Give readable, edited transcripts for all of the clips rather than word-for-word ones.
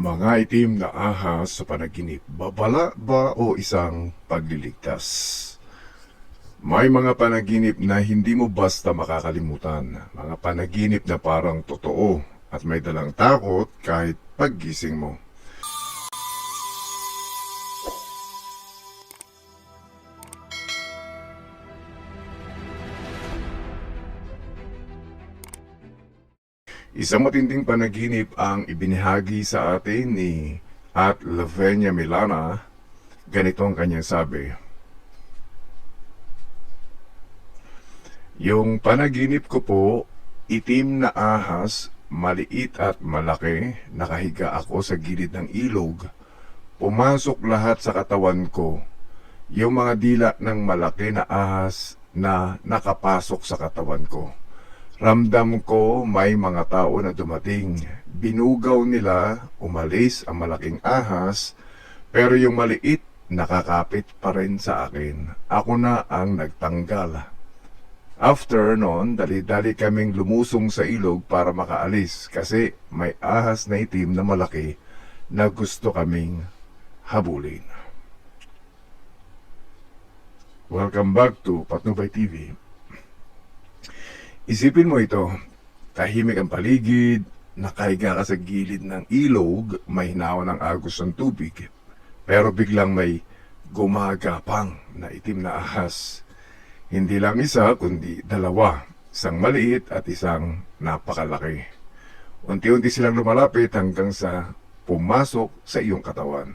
Mga itim na ahas sa panaginip, babala ba o isang pagliligtas? May mga panaginip na hindi mo basta makakalimutan. Mga panaginip na parang totoo at may dalang takot kahit paggising mo. Isang matinding panaginip ang ibinahagi sa atin ni at Lavenia Milana. Ganito ang kanyang sabi. Yung panaginip ko po, itim na ahas, maliit at malaki, nakahiga ako sa gilid ng ilog. Pumasok lahat sa katawan ko. Yung mga dila ng malaki na ahas na nakapasok sa katawan ko. Ramdam ko may mga tao na dumating. Binugaw nila, umalis ang malaking ahas, pero yung maliit nakakapit pa rin sa akin. Ako na ang nagtanggal. After noon, dali-dali kaming lumusong sa ilog para makaalis kasi may ahas na itim na malaki na gusto kaming habulin. Welcome back to Patnubay TV. Isipin mo ito, tahimik ang paligid, nakahiga ka sa gilid ng ilog, may hinawa ng agos ng tubig, pero biglang may gumagapang na itim na ahas. Hindi lang isa, kundi dalawa, isang maliit at isang napakalaki. Unti-unti silang lumalapit hanggang sa pumasok sa iyong katawan.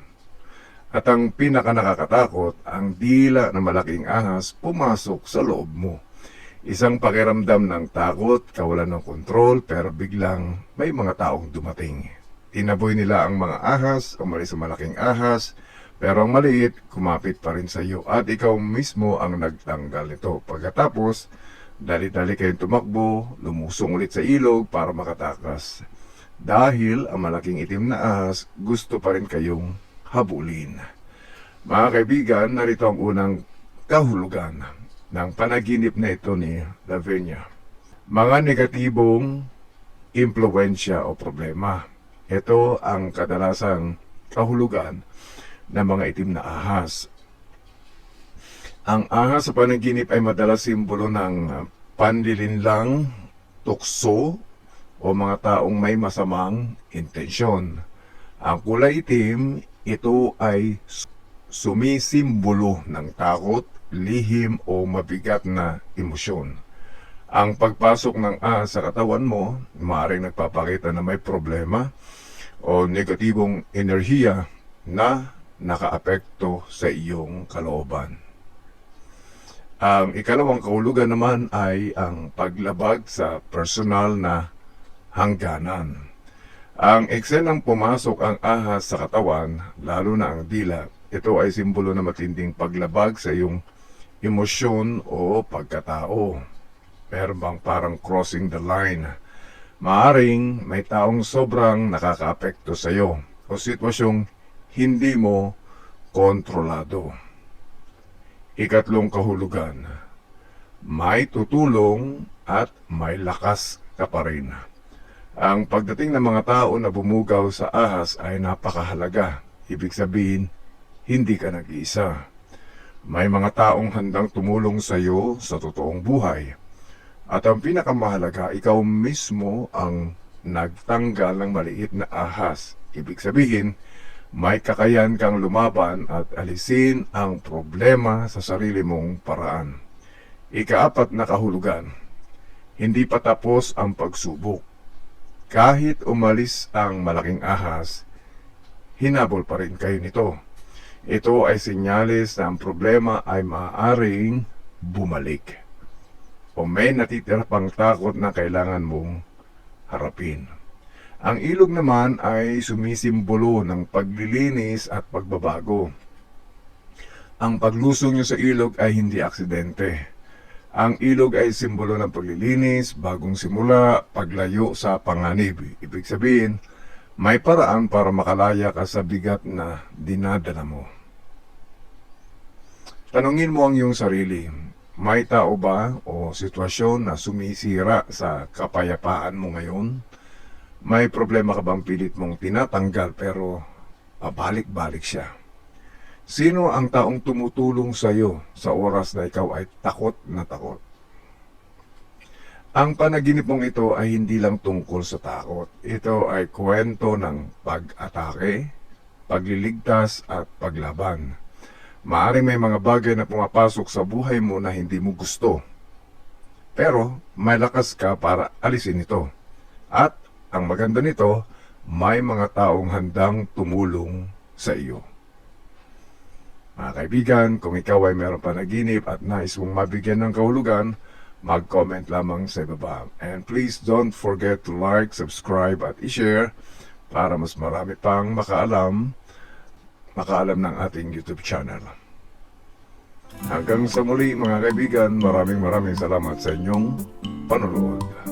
At ang pinakanakakatakot, ang dila ng malaking ahas pumasok sa loob mo. Isang pakiramdam ng takot, kawalan ng kontrol, pero biglang may mga taong dumating. Tinaboy nila ang mga ahas, umalis sa malaking ahas, pero ang maliit, kumapit pa rin sa iyo at ikaw mismo ang nagtanggal nito. Pagkatapos, dali-dali kayong tumakbo, lumusong ulit sa ilog para makatakas. Dahil ang malaking itim na ahas, gusto pa rin kayong habulin. Mga kaibigan, narito ang unang kahulugan ng panaginip na ito ni Lavenia. Mga negatibong impluensya o problema. Ito ang kadalasang kahulugan ng mga itim na ahas. Ang ahas sa panaginip ay madalas simbolo ng panlilinlang, tukso, o mga taong may masamang intensyon. Ang kulay itim, ito ay sumisimbolo ng takot, lihim o mabigat na emosyon. Ang pagpasok ng ahas sa katawan mo, maaaring nagpapakita na may problema o negatibong enerhiya na nakaapekto sa iyong kalooban. Ang ikalawang kahulugan naman ay ang paglabag sa personal na hangganan. Ang eksenang pumasok ang ahas sa katawan, lalo na ang dila, ito ay simbolo na matinding paglabag sa iyong emosyon o pagkatao. Meron bang parang crossing the line? Maaring may taong sobrang nakakaapekto sa iyo o sitwasyong hindi mo kontrolado. Ikatlong kahulugan, may tutulong at may lakas ka pa rin. Ang pagdating ng mga tao na bumugaw sa ahas ay napakahalaga. Ibig sabihin, hindi ka nag-iisa. May mga taong handang tumulong sa iyo sa totoong buhay. At ang pinakamahalaga, ikaw mismo ang nagtanggal ng maliit na ahas. Ibig sabihin, may kakayan kang lumaban at alisin ang problema sa sarili mong paraan. Ikaapat na kahulugan, hindi pa tapos ang pagsubok. Kahit umalis ang malaking ahas, hinabol pa rin kayo nito. Ito ay senyales na ang problema ay maaaring bumalik. O may natitira pang takot na kailangan mong harapin. Ang ilog naman ay sumisimbolo ng paglilinis at pagbabago. Ang paglusong nyo sa ilog ay hindi aksidente. Ang ilog ay simbolo ng paglilinis, bagong simula, paglayo sa panganib. Ibig sabihin, may paraan para makalaya ka sa bigat na dinadala mo. Tanungin mo ang iyong sarili, may tao ba o sitwasyon na sumisira sa kapayapaan mo ngayon? May problema ka bang pilit mong tinatanggal pero pabalik-balik siya? Sino ang taong tumutulong sa iyo sa oras na ikaw ay takot na takot? Ang panaginip mong ito ay hindi lang tungkol sa takot. Ito ay kwento ng pag-atake, pagliligtas at paglaban. Maaring may mga bagay na pumapasok sa buhay mo na hindi mo gusto. Pero may lakas ka para alisin ito. At ang maganda nito, may mga taong handang tumulong sa iyo. Mga kaibigan, kung ikaw ay mayroong panaginip at nais mong mabigyan ng kahulugan, mag-comment lamang sa ibaba. And please don't forget to like, subscribe at i-share para mas marami pang makaalam ng ating YouTube channel. Hanggang sa muli mga kaibigan, maraming salamat sa inyong panonood.